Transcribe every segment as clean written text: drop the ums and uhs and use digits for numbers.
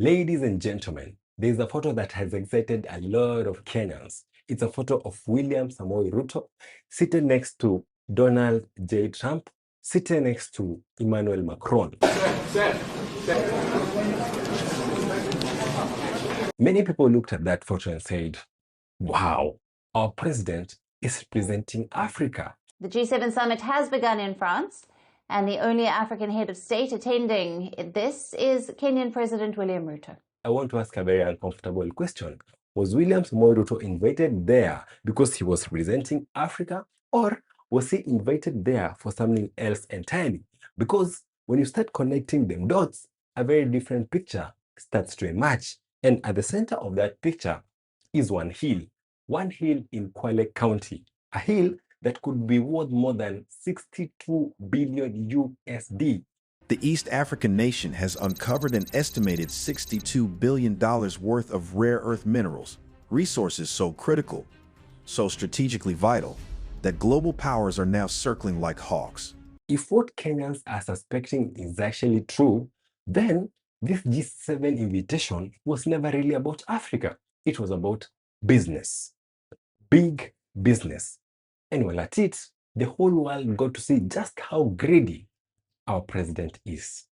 Ladies and gentlemen, there's a photo that has excited a lot of Kenyans. It's a photo of William Samoei Ruto seated next to Donald J. Trump, seated next to Emmanuel Macron. Many people looked at that photo and said, wow, our president is representing Africa. The G7 summit has begun in France, and the only African head of state attending this is Kenyan President William Ruto. I want to ask a very uncomfortable question. Was William Samoei Ruto invited there because he was representing Africa, or was he invited there for something else entirely? Because when you start connecting them dots, a very different picture starts to emerge. And at the center of that picture is one hill in Kwale County, a hill that could be worth more than 62 billion USD. The East African nation has uncovered an estimated $62 billion worth of rare earth minerals, resources so critical, so strategically vital, that global powers are now circling like hawks. If what Kenyans are suspecting is actually true, then this G7 invitation was never really about Africa. It was about business, big business. And while at it, the whole world got to see just how greedy our president is.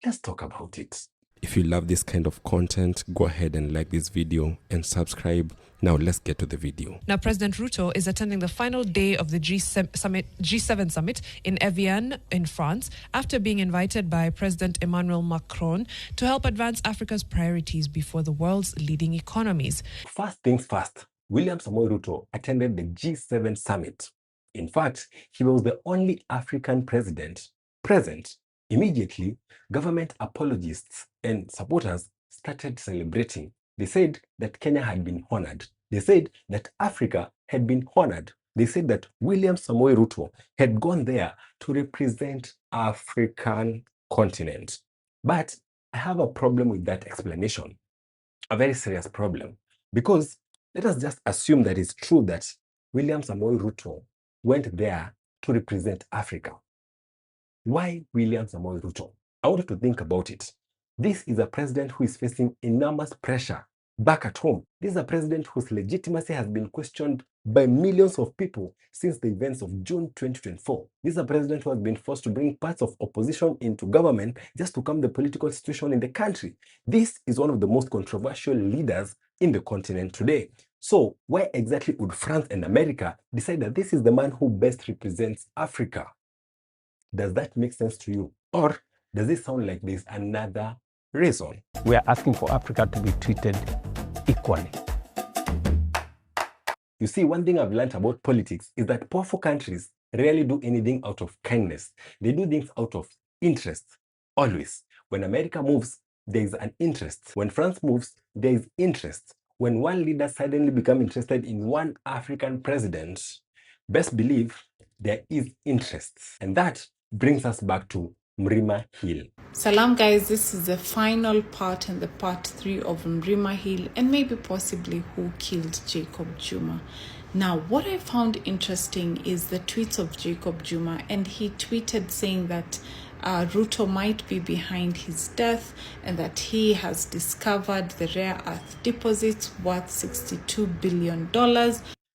Let's talk about it. If you love this kind of content, go ahead and like this video and subscribe. Now let's get to the video. Now, President Ruto is attending the final day of the G7 summit in Evian in France after being invited by President Emmanuel Macron to help advance Africa's priorities before the world's leading economies. First things first, William Samoei Ruto attended the G7 summit. In fact, he was the only African president present. Immediately, government apologists and supporters started celebrating. They said that Kenya had been honored. They said that Africa had been honored. They said that William Samoei Ruto had gone there to represent African continent. But I have a problem with that explanation, a very serious problem, because let us just assume that it's true that William Samoei Ruto went there to represent Africa. Why William Samoei Ruto? I want you to think about it. This is a president who is facing enormous pressure back at home. This is a president whose legitimacy has been questioned by millions of people since the events of June 2024. This is a president who has been forced to bring parts of opposition into government just to calm the political situation in the country. This is one of the most controversial leaders in the continent today. So why exactly would France and America decide that this is the man who best represents Africa? Does that make sense to you? Or does it sound like there's another reason? We are asking for Africa to be treated equally. You see, one thing I've learned about politics is that powerful countries rarely do anything out of kindness. They do things out of interest, always. When America moves, there is an interest. When France moves, there is interest. When one leader suddenly becomes interested in one African president, best believe there is interest. And that brings us back to Mrima Hill. Salam guys, this is the final part and the part 3 of Mrima Hill and maybe possibly who killed Jacob Juma. Now, what I found interesting is the tweets of Jacob Juma, and he tweeted saying that Ruto might be behind his death and that he has discovered the rare earth deposits worth $62 billion.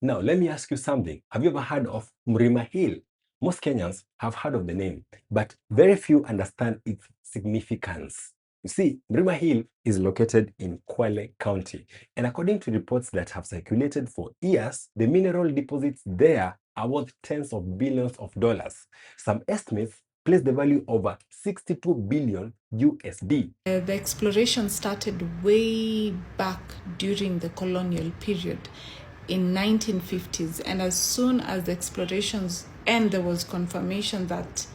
Now, let me ask you something. Have you ever heard of Mrima Hill? Most Kenyans have heard of the name, but very few understand its significance. You see, Mrima Hill is located in Kwale County, and according to reports that have circulated for years, the mineral deposits there are worth tens of billions of dollars. Some estimates place the value over 62 billion USD. The exploration started way back during the colonial period in 1950s, and as soon as the explorations and there was confirmation that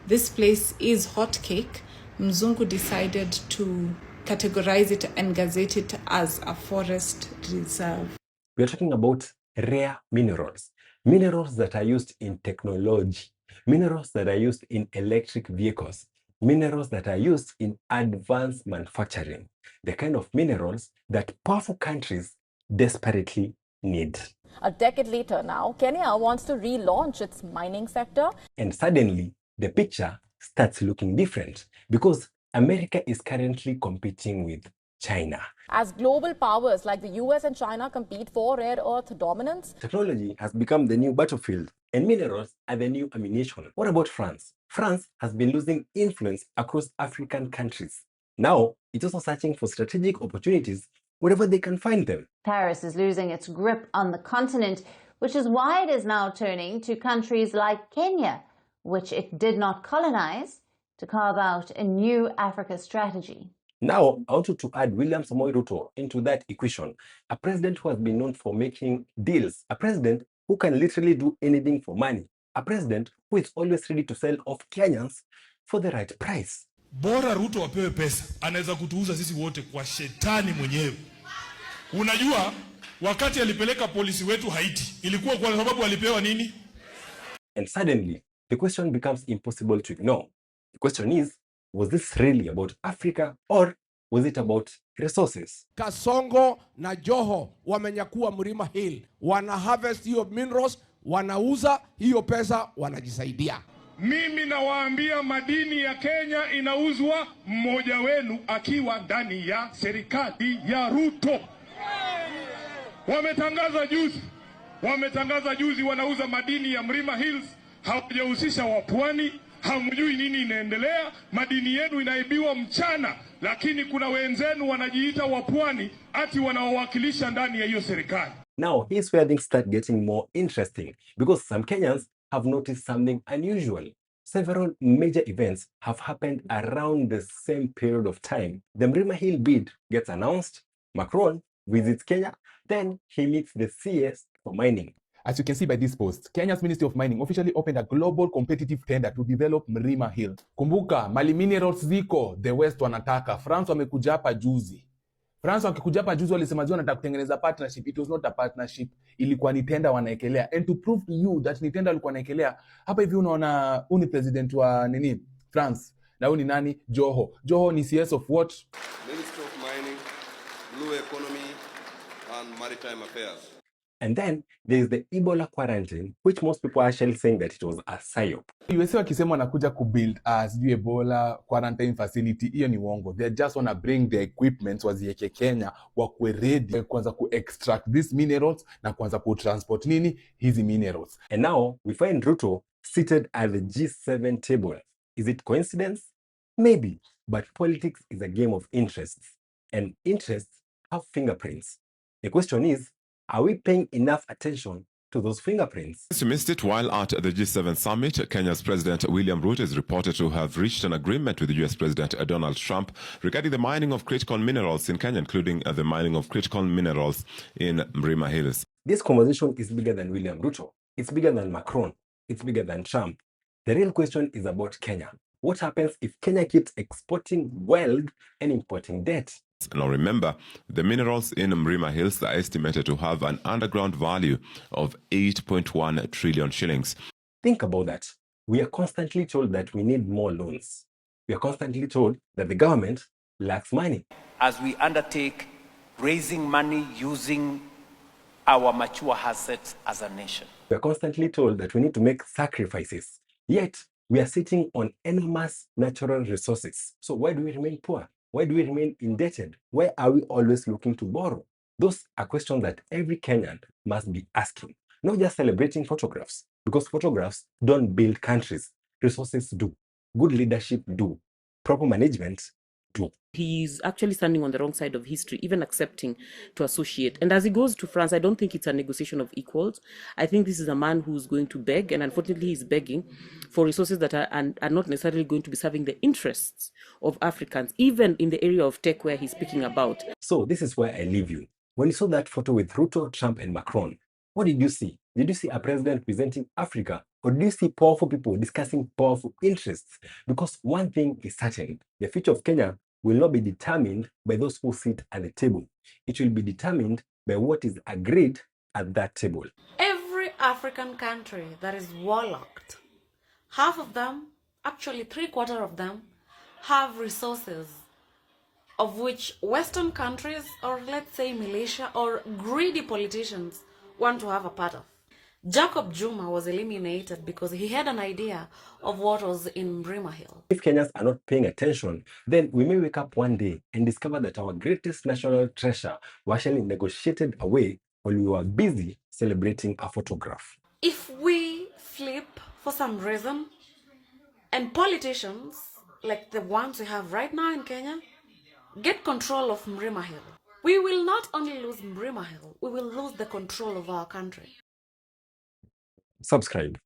this place is hot cake, Mzungu decided to categorize it and gazette it as a forest reserve. We are talking about rare minerals, minerals that are used in technology, minerals that are used in electric vehicles, minerals that are used in advanced manufacturing, the kind of minerals that powerful countries desperately need. A decade later now, Kenya wants to relaunch its mining sector. And suddenly, the picture starts looking different because America is currently competing with China. As global powers like the US and China compete for rare earth dominance, Technology has become the new battlefield, and minerals are the new ammunition. What about France? France has been losing influence across African countries. Now, it's also searching for strategic opportunities wherever they can find them. Paris is losing its grip on the continent, which is why it is now turning to countries like Kenya, which it did not colonize, to carve out a new Africa strategy. Now, I wanted to add William Samoei Ruto into that equation, a president who has been known for making deals, a president who can literally do anything for money, a president who is always ready to sell off Kenyans for the right price. Bora Ruto apewe pesa, anaweza kutuuza sisi wote kwa shetani mwenyewe. Unajua, wakati alipeleka polisi wetu Haiti, ilikuwa kwa sababu alipewa nini? And suddenly, the question becomes impossible to ignore. The question is, was this really about Africa or was it about resources? Kasongo na Joho wamenyakua Mrima Hill. Wana harvest hiyo minerals, wanauza hiyo pesa, wanajisaidia. Mimi nawaambia madini ya Kenya inauzwa, mmoja wenu akiwa ndani ya serikali ya Ruto. Wametangaza juzi wanauza madini ya Mrima Hills, hawajahusisha wapwani, hamjui nini inaendelea, madini yenu inaibiwa mchana, lakini kuna wenzenu wanajiita wapwani ati wanawawakilisha ndani ya hiyo serikali. Now, here's where things start getting more interesting because some Kenyans have noticed something unusual. Several major events have happened around the same period of time. The Mrima Hill bid gets announced, Macron visits Kenya, then he meets the CS for mining. As you can see by this post, Kenya's Ministry of Mining officially opened a global competitive tender to develop Mrima Hill. Kumbuka, mali minerals ziko, the West wanataka. France wamekuja hapa juzi. France wakikuja hapa juzi walisema wanataka kutengeneza partnership. It was not a partnership. Ilikuwa ni tender wanaekelea. And to prove to you that ni tender walikuwa wanaekelea, hapa hivi unaona uni president wa nini? France. Na uni nani? Joho. Joho ni CS of what? Ministry of Mining, Blue Economy and Maritime Affairs. And then there is the Ebola quarantine, which most people are actually saying that it was a psyop. USA wakisema wanakuja kubuild Ebola quarantine facility, hiyo ni uongo. They just want to bring the equipment wazieke Kenya, wakwe ready kwanza ku-extract these minerals na kwanza ku-transport nini hizi minerals. And now we find Ruto seated at the G7 table. Is it coincidence? Maybe, but politics is a game of interests, and interests have fingerprints. The question is, are we paying enough attention to those fingerprints? You missed it. While at the G7 summit, Kenya's President William Ruto is reported to have reached an agreement with the US President Donald Trump regarding the mining of critical minerals in Kenya, including the mining of critical minerals in Mrima Hills. This conversation is bigger than William Ruto. It's bigger than Macron. It's bigger than Trump. The real question is about Kenya. What happens if Kenya keeps exporting wealth and importing debt? Now remember, the minerals in Mrima Hills are estimated to have an underground value of 8.1 trillion shillings. Think about that. We are constantly told that we need more loans. We are constantly told that the government lacks money. As we undertake raising money using our mature assets as a nation. We are constantly told that we need to make sacrifices. Yet, we are sitting on enormous natural resources. So why do we remain poor? Why do we remain indebted? Why are we always looking to borrow? Those are questions that every Kenyan must be asking, not just celebrating photographs, because photographs don't build countries. Resources do. Good leadership do. Proper management do. He's actually standing on the wrong side of history, even accepting to associate. And as he goes to France, I don't think it's a negotiation of equals. I think this is a man who's going to beg, and unfortunately he's begging for resources that are not necessarily going to be serving the interests of Africans, even in the area of tech where he's speaking about. So this is where I leave you. When you saw that photo with Ruto, Trump, and Macron, what did you see? Did you see a president representing Africa? Or did you see powerful people discussing powerful interests? Because one thing is certain, the future of Kenya will not be determined by those who sit at the table. It will be determined by what is agreed at that table. Every African country that is warlocked, half of them, actually 3/4 of them, have resources of which Western countries, or let's say militia or greedy politicians, want to have a part of. Jacob Juma was eliminated because he had an idea of what was in Mrima Hill. If Kenyans are not paying attention, then we may wake up one day and discover that our greatest national treasure was actually negotiated away while we were busy celebrating a photograph. If we flip for some reason, and politicians like the ones we have right now in Kenya get control of Mrima Hill, we will not only lose Mrima Hill, we will lose the control of our country. Subscribe.